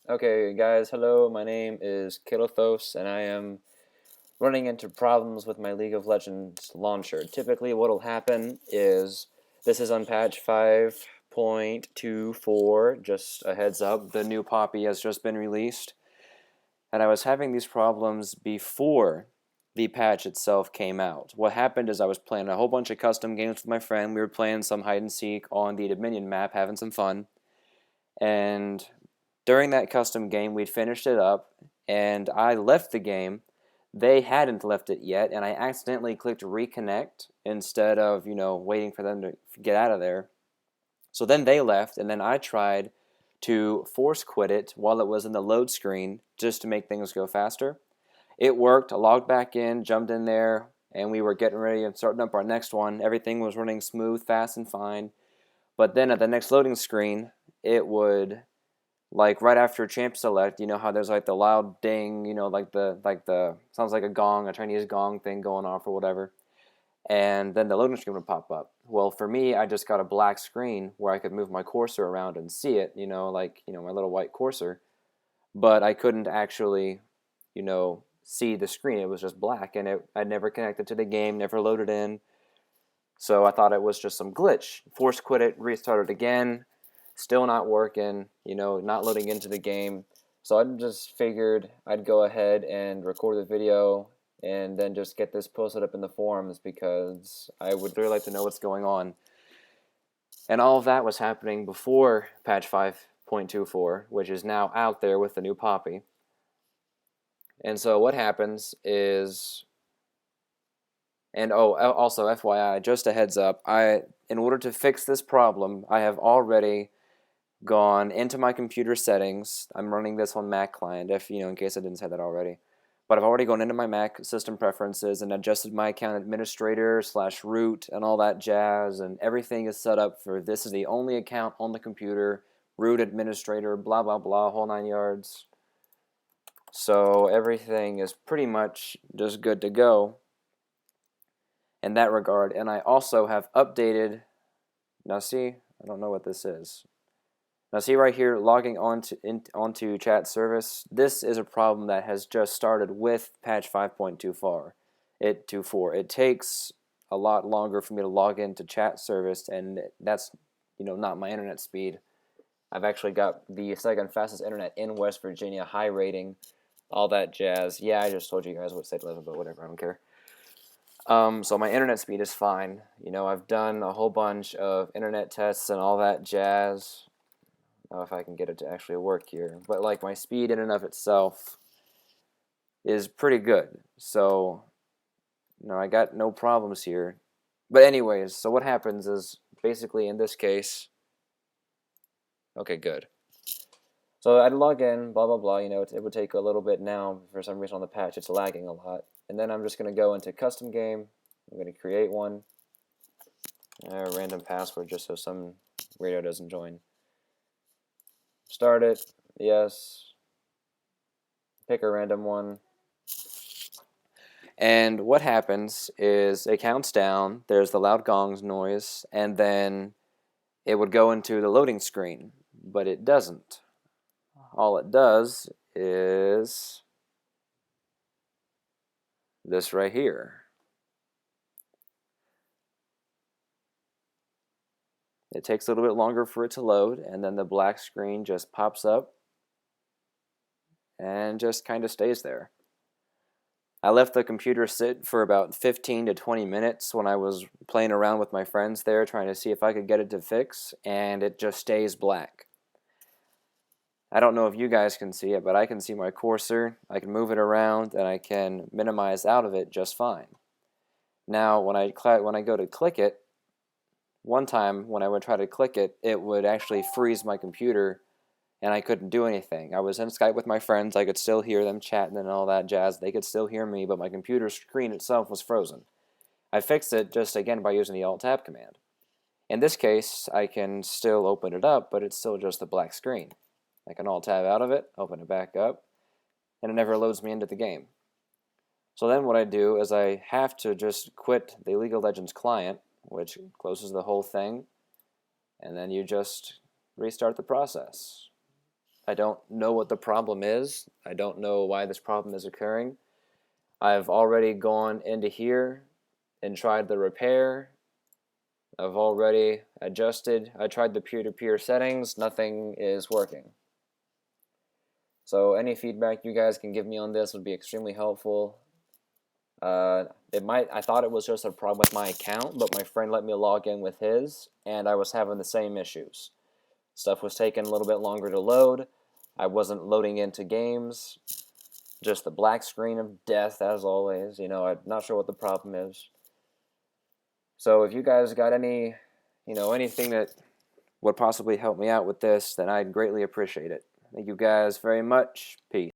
Okay, guys, hello. My name is Kilothos, and I am running into problems with my League of Legends launcher. Typically, what'll happen is this is on patch 5.24. Just a heads up, the new Poppy has just been released, and I was having these problems before the patch itself came out. What happened is I was playing a whole bunch of custom games with my friend. We were playing some hide and seek on the Dominion map, having some fun, and during that custom game, we'd finished it up, and I left the game. They hadn't left it yet, and I accidentally clicked reconnect instead of, waiting for them to get out of there. So then they left, and then I tried to force quit it while it was in the load screen just to make things go faster. It worked. I logged back in, jumped in there, and we were getting ready and starting up our next one. Everything was running smooth, fast, and fine. But then at the next loading screen, it would, like, right after champ select, you know how there's like the loud ding, like the sounds like a gong, a Chinese gong thing going off or whatever, and then the loading screen would pop up. Well, for me, I just got a black screen where I could move my cursor around and see it, my little white cursor, but I couldn't actually, see the screen. It was just black, and I'd never connected to the game, never loaded in, so I thought it was just some glitch. Force quit it, restarted again, still not working, not loading into the game. So I just figured I'd go ahead and record the video and then just get this posted up in the forums because I would really like to know what's going on. And all of that was happening before patch 5.24, which is now out there with the new Poppy. And so what happens is, and also FYI, just a heads up, in order to fix this problem, I have already gone into my computer settings. I'm running this on Mac client, in case I didn't say that already. But I've already gone into my Mac system preferences and adjusted my account administrator / root and all that jazz, and everything is set up for this is the only account on the computer, root administrator, blah blah blah, whole 9 yards. So everything is pretty much just good to go in that regard. And I also have updated, now see, I don't know what this is. Now see right here, logging onto chat service, this is a problem that has just started with patch 5.24. It takes a lot longer for me to log into chat service, and that's not my internet speed. I've actually got the second fastest internet in West Virginia, high rating, all that jazz. Yeah, I just told you guys what state I live in, but whatever, I don't care. So my internet speed is fine. I've done a whole bunch of internet tests and all that jazz. I don't know if I can get it to actually work here, but like my speed in and of itself is pretty good. So, I got no problems here. But anyways, so what happens is basically in this case, okay, good. So I'd log in, blah, blah, blah, it would take a little bit now. For some reason on the patch, it's lagging a lot. And then I'm just going to go into custom game. I'm going to create one. Random password just so some weirdo doesn't join. Start it, yes. Pick a random one. And what happens is it counts down, there's the loud gongs noise, and then it would go into the loading screen, but it doesn't. All it does is this right here. It takes a little bit longer for it to load, and then the black screen just pops up and just kind of stays there. I left the computer sit for about 15 to 20 minutes when I was playing around with my friends there trying to see if I could get it to fix, and it just stays black. I don't know if you guys can see it, but I can see my cursor. I can move it around, and I can minimize out of it just fine. Now, when I go to click it, one time when I would try to click it, it would actually freeze my computer, and I couldn't do anything. I was in Skype with my friends. I could still hear them chatting and all that jazz. They could still hear me, but my computer screen itself was frozen. I fixed it just, again, by using the Alt-Tab command. In this case, I can still open it up, but it's still just a black screen. I can Alt-Tab out of it, open it back up, and it never loads me into the game. So then what I do is I have to just quit the League of Legends client, which closes the whole thing, and then you just restart the process. I don't know what the problem is. I don't know why this problem is occurring. I've already gone into here and tried the repair. I've already adjusted. I tried the peer-to-peer settings. Nothing is working. So any feedback you guys can give me on this would be extremely helpful. I thought it was just a problem with my account, but my friend let me log in with his, and I was having the same issues. Stuff was taking a little bit longer to load. I wasn't loading into games. Just the black screen of death, as always. You know, I'm not sure what the problem is. So if you guys got any, anything that would possibly help me out with this, then I'd greatly appreciate it. Thank you guys very much. Peace.